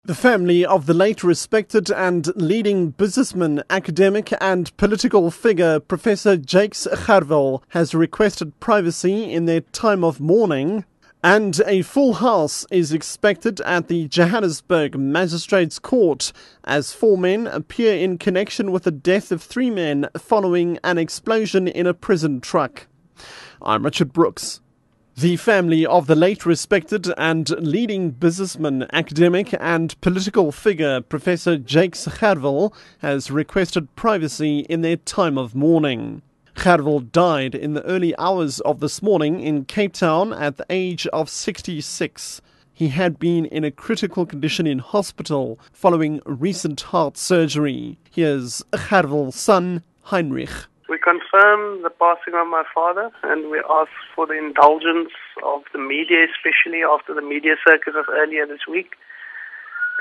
The family of the late respected and leading businessman, academic and political figure Professor Jakes Gerwel has requested privacy in their time of mourning, and a full house is expected at the Johannesburg Magistrates Court as 4 men appear in connection with the death of 3 men following an explosion in a prison truck. I'm Richard Brooks. The family of the late respected and leading businessman, academic and political figure Professor Jakes Gerwel has requested privacy in their time of mourning. Gerwel died in the early hours of this morning in Cape Town at the age of 66. He had been in a critical condition in hospital following recent heart surgery. Here's Gerwel's son, Heinrich. We confirm the passing of my father, and we ask for the indulgence of the media, especially after the media circus of earlier this week,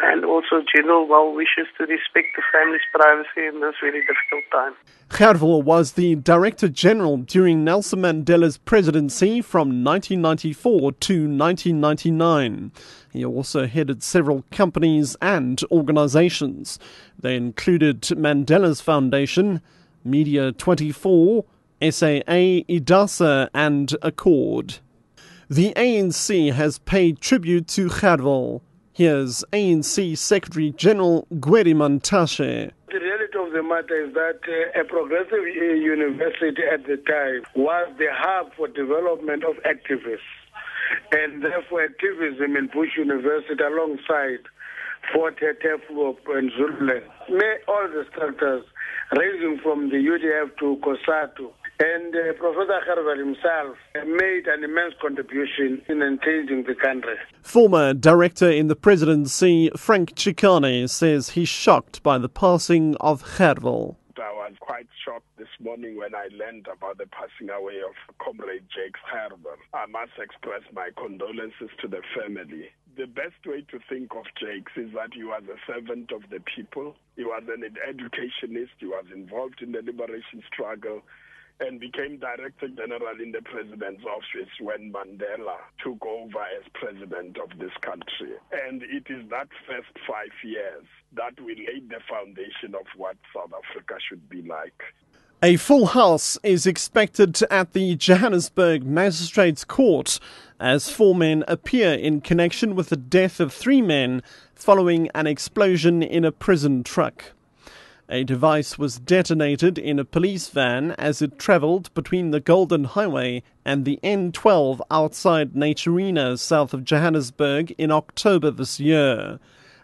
and also general well wishes to respect the family's privacy in this very difficult time. Gerwel was the Director General during Nelson Mandela's presidency from 1994 to 1999. He also headed several companies and organizations. They included Mandela's Foundation, Media 24, SAA, IDASA and Accord. The ANC has paid tribute to Gerwel. Here's ANC Secretary General Gwedi Mantashe. The reality of the matter is that a progressive university at the time was the hub for development of activists. And therefore activism in Bush University alongside Fort Hare, and Zululand made all the structures ranging from the UDF to COSATU. And Professor Gerwel himself made an immense contribution in changing the country. Former director in the presidency, Frank Chikane, says he's shocked by the passing of Gerwel. I was quite shocked this morning when I learned about the passing away of Comrade Jakes Gerwel. I must express my condolences to the family. The best way to think of Jakes is that he was a servant of the people. He was an educationist. He was involved in the liberation struggle and became Director General in the President's office when Mandela took over as President of this country. And it is that first 5 years that will lay the foundation of what South Africa should be like. A full house is expected at the Johannesburg Magistrates Court as 4 men appear in connection with the death of 3 men following an explosion in a prison truck. A device was detonated in a police van as it travelled between the Golden Highway and the N12 outside Naturena, south of Johannesburg, in October this year.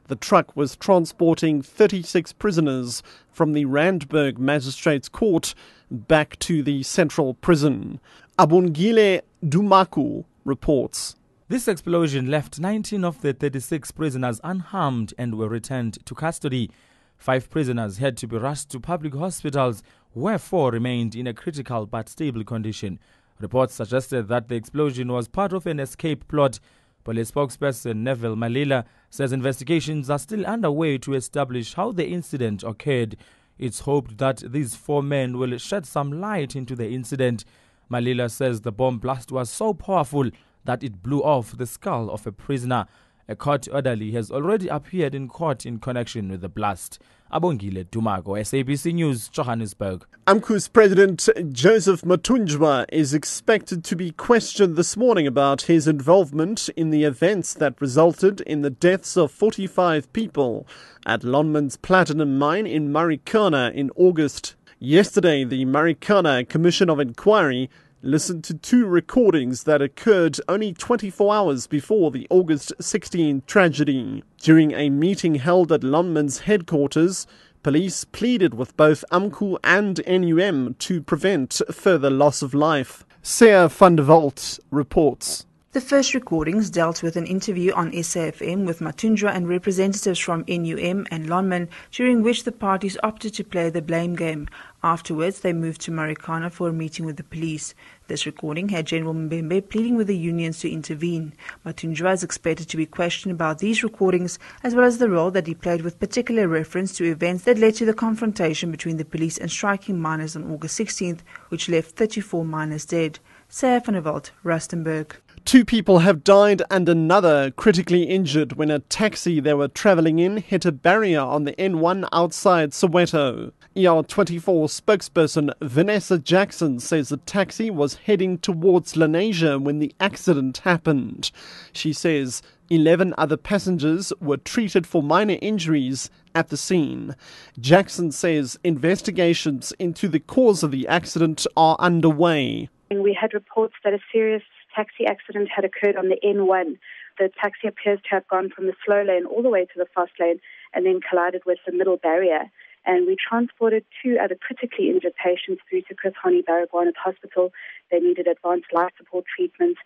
The truck was transporting 36 prisoners from the Randburg Magistrates Court back to the central prison. Abongile Dumaku reports. This explosion left 19 of the 36 prisoners unharmed and were returned to custody. 5 prisoners had to be rushed to public hospitals, where 4 remained in a critical but stable condition. Reports suggested that the explosion was part of an escape plot. Police spokesperson Neville Malila says investigations are still underway to establish how the incident occurred. It's hoped that these 4 men will shed some light into the incident. Malila says the bomb blast was so powerful that it blew off the skull of a prisoner. A court orderly has already appeared in court in connection with the blast. Abongile Dumago, SABC News, Johannesburg. AMCU's President Joseph Mathunjwa is expected to be questioned this morning about his involvement in the events that resulted in the deaths of 45 people at Lonmin's platinum mine in Marikana in August. Yesterday, the Marikana Commission of Inquiry listened to 2 recordings that occurred only 24 hours before the August 16 tragedy. During a meeting held at Lonmin's headquarters, police pleaded with both AMCU and NUM to prevent further loss of life. Sarah van der Walt reports. The first recordings dealt with an interview on SAFM with Mathunjwa and representatives from NUM and Lonmin, during which the parties opted to play the blame game. Afterwards, they moved to Marikana for a meeting with the police. This recording had General Mbembe pleading with the unions to intervene. Mathunjwa is expected to be questioned about these recordings, as well as the role that he played, with particular reference to events that led to the confrontation between the police and striking miners on August 16th, which left 34 miners dead. Sarah van der Walt, Rustenburg. 2 people have died and another critically injured when a taxi they were travelling in hit a barrier on the N1 outside Soweto. ER24 spokesperson Vanessa Jackson says the taxi was heading towards Lenasia when the accident happened. She says 11 other passengers were treated for minor injuries at the scene. Jackson says investigations into the cause of the accident are underway. We had reports that a serious taxi accident had occurred on the N1. The taxi appears to have gone from the slow lane all the way to the fast lane and then collided with the middle barrier. And we transported 2 other critically injured patients through to Chris Hani Baragwanath Hospital. They needed advanced life support treatment.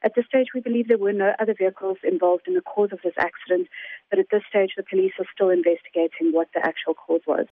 At this stage, we believe there were no other vehicles involved in the cause of this accident, but at this stage, the police are still investigating what the actual cause was.